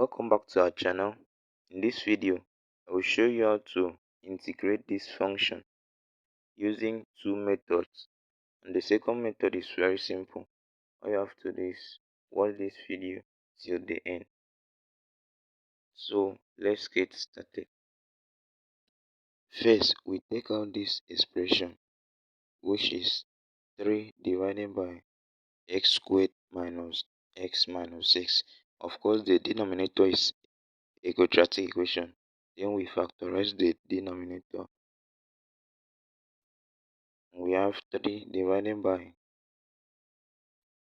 Welcome back to our channel. In this video, I will show you how to integrate this function using two methods. And the second method is very simple. All you have to do is watch this video till the end. So let's get started. First, we take out this expression, which is 3 divided by x squared minus x minus 6. Of course, the denominator is a quadratic equation. Then we factorize the denominator. We have 3 divided by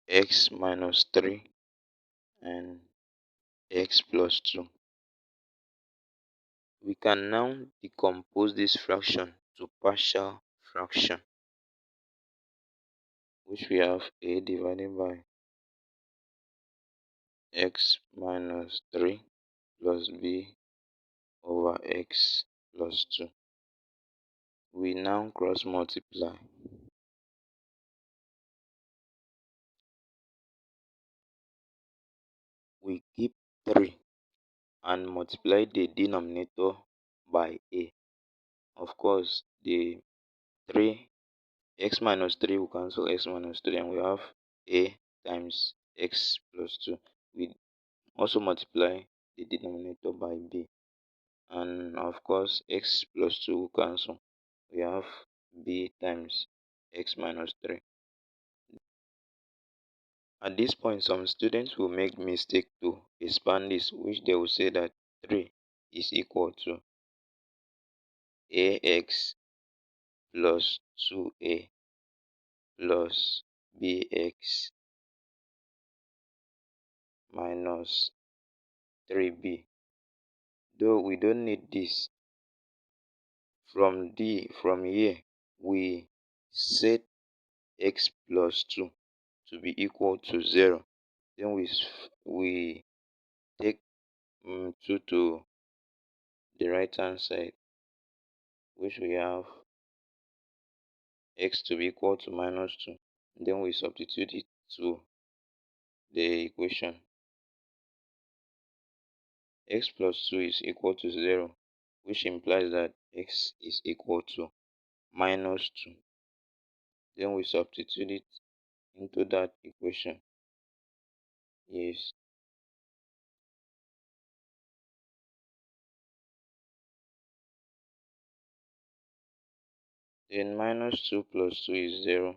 x minus 3 and x plus 2. We can now decompose this fraction to partial fraction, which we have a divided by x minus 3 plus b over x plus 2. We now cross multiply. We keep 3 and multiply the denominator by a. Of course, the 3 x minus 3 will cancel x minus 3 and we have a times x plus 2. We also multiply the denominator by b, and of course x plus 2 will cancel. We have b times x minus 3. At this point, some students will make mistake to expand this, which they will say that 3 is equal to ax plus 2a plus bx minus 3b. Though we don't need this. From here, we set x plus 2 to be equal to 0. Then we take 2 to the right hand side, which we have x to be equal to minus 2. Then we substitute it to the equation. X plus 2 is equal to 0, which implies that x is equal to minus 2. Then we substitute it into that equation. Yes. Then minus 2 plus 2 is 0.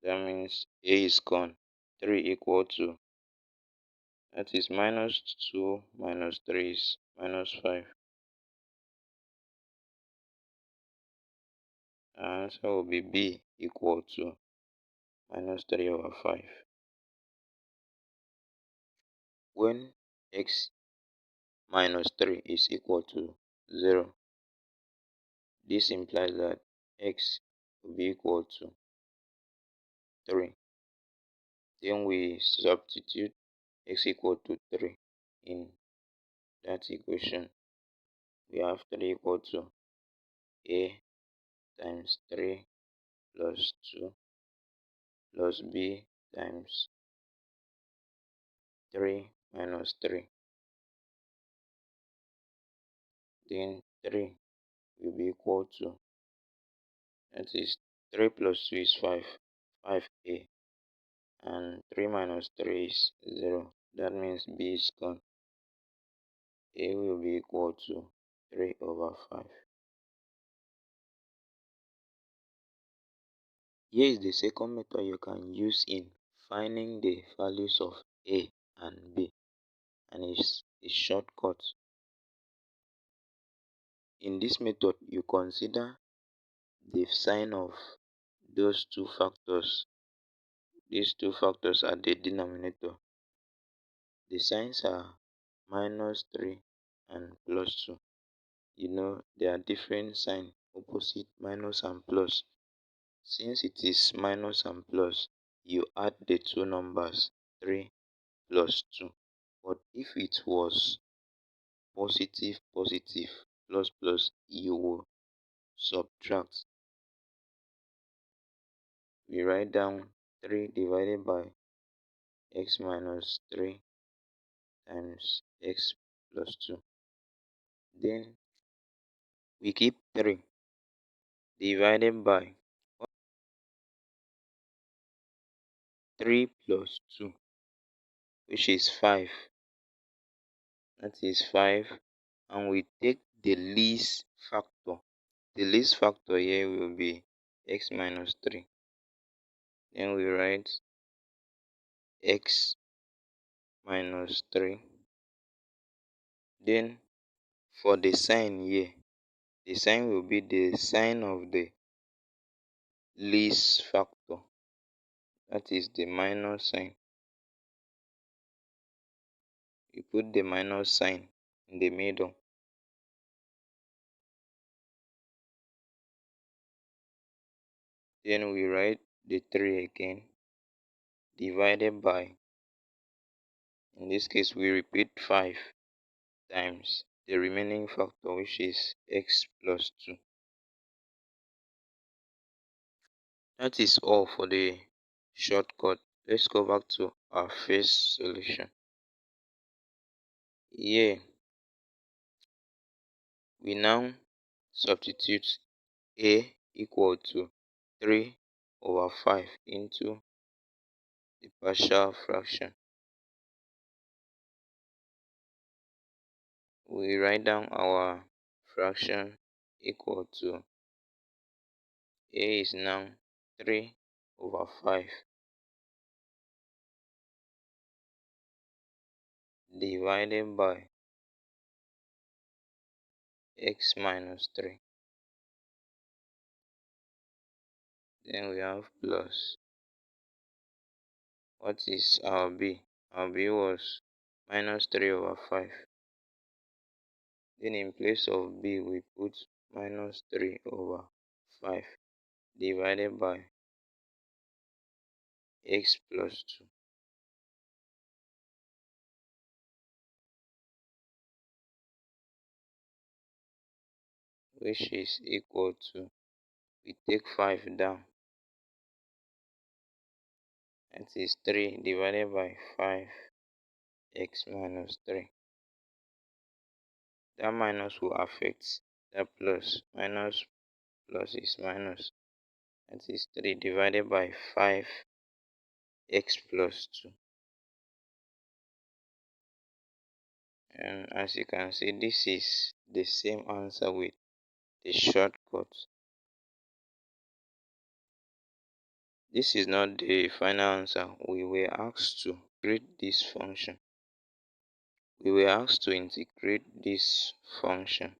That means a is gone. 3 equal to, that is minus 2 minus 3 is minus 5. Answer will be b equal to minus 3 over 5. When x minus 3 is equal to 0, this implies that x will be equal to 3. Then we substitute x equal to 3 in that equation. We have 3 equal to a times 3 plus 2 plus b times 3 minus 3. Then 3 will be equal to, that is 3 plus 2 is 5, 5a, and 3 minus 3 is 0. That means b is gone. A will be equal to 3 over 5. Here is the second method you can use in finding the values of a and b, and it's a shortcut. In this method, you consider the sign of those two factors. These two factors are the denominator. The signs are minus 3 and plus 2. You know, they are different signs, opposite, minus and plus. Since it is minus and plus, you add the two numbers, 3 plus 2. But if it was positive, positive, plus, plus, you will subtract. We write down 3 divided by x minus 3 times x plus 2. Then we keep 3 divided by 3 plus 2, which is 5. That is 5. And we take the least factor. The least factor here will be x minus 3. Then we write x minus 3. Then for the sign here, the sign will be the sign of the least factor. That is the minus sign. You put the minus sign in the middle. Then we write the 3 again divided by, in this case we repeat 5 times the remaining factor, which is x plus 2. That is all for the shortcut. Let's go back to our first solution. Here we now substitute a equal to 3 over 5 into the partial fraction. We write down our fraction equal to a is now 3 over 5 divided by x minus 3. Then we have plus, what is our b? Our b was minus 3 over 5. Then in place of b we put minus 3 over 5 divided by x plus 2. Which is equal to, we take 5 down, that is 3 divided by 5x minus 3. That minus will affect that plus. Minus plus is minus. That is 3 divided by 5x plus 2. And as you can see, this is the same answer with the shortcut. This is not the final answer. We were asked to create this function. We were asked to integrate this function.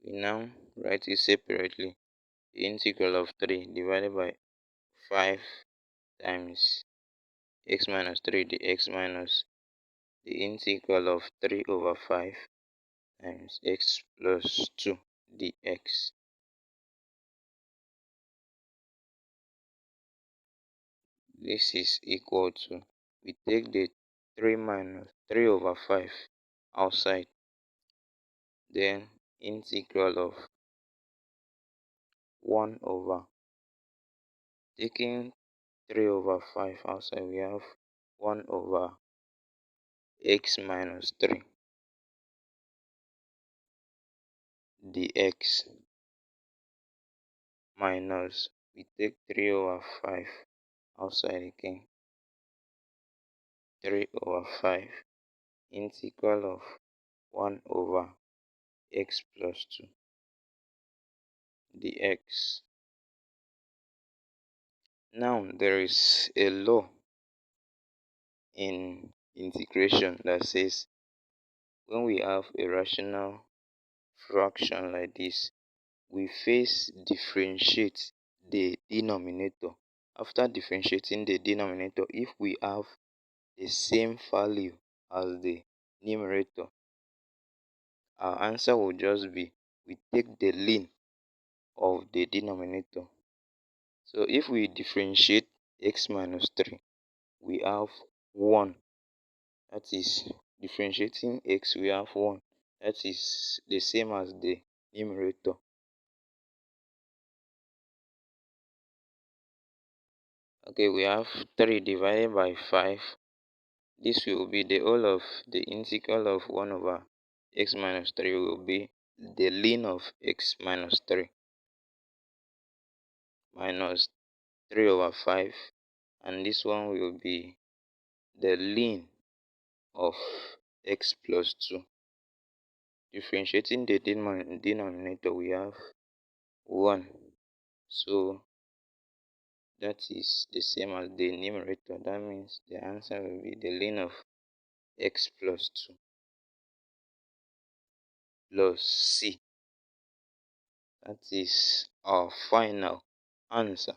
We now write it separately. The integral of 3 divided by 5 times x minus 3 dx minus the integral of 3 over 5 times x plus 2 dx. This is equal to, we take the 3 minus 3 over 5 outside, then integral of 1 over, taking 3 over 5 outside, we have 1 over x minus 3 dx minus, we take 3 over 5 outside again, 3 over 5 integral of 1 over x plus 2 dx. Now there is a law in integration that says when we have a rational fraction like this, we first differentiate the denominator. After differentiating the denominator, if we have the same value as the numerator, our answer will just be, we take the ln of the denominator. So if we differentiate x minus 3, we have 1. That is differentiating x, we have 1. That is the same as the numerator. Okay, we have 3 divided by 5. This will be the whole of the integral of 1 over x minus 3 will be the ln of x minus 3 minus 3 over 5, and this one will be the ln of x plus 2. Differentiating the denominator, we have 1. So that is the same as the numerator. That means the answer will be the ln of x plus 2 plus c. That is our final answer.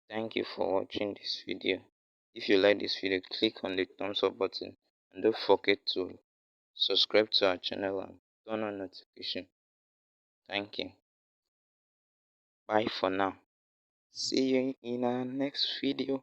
Thank you for watching this video. If you like this video, click on the thumbs up button and don't forget to subscribe to our channel and turn on notification. Thank you. Bye for now. See you in our next video.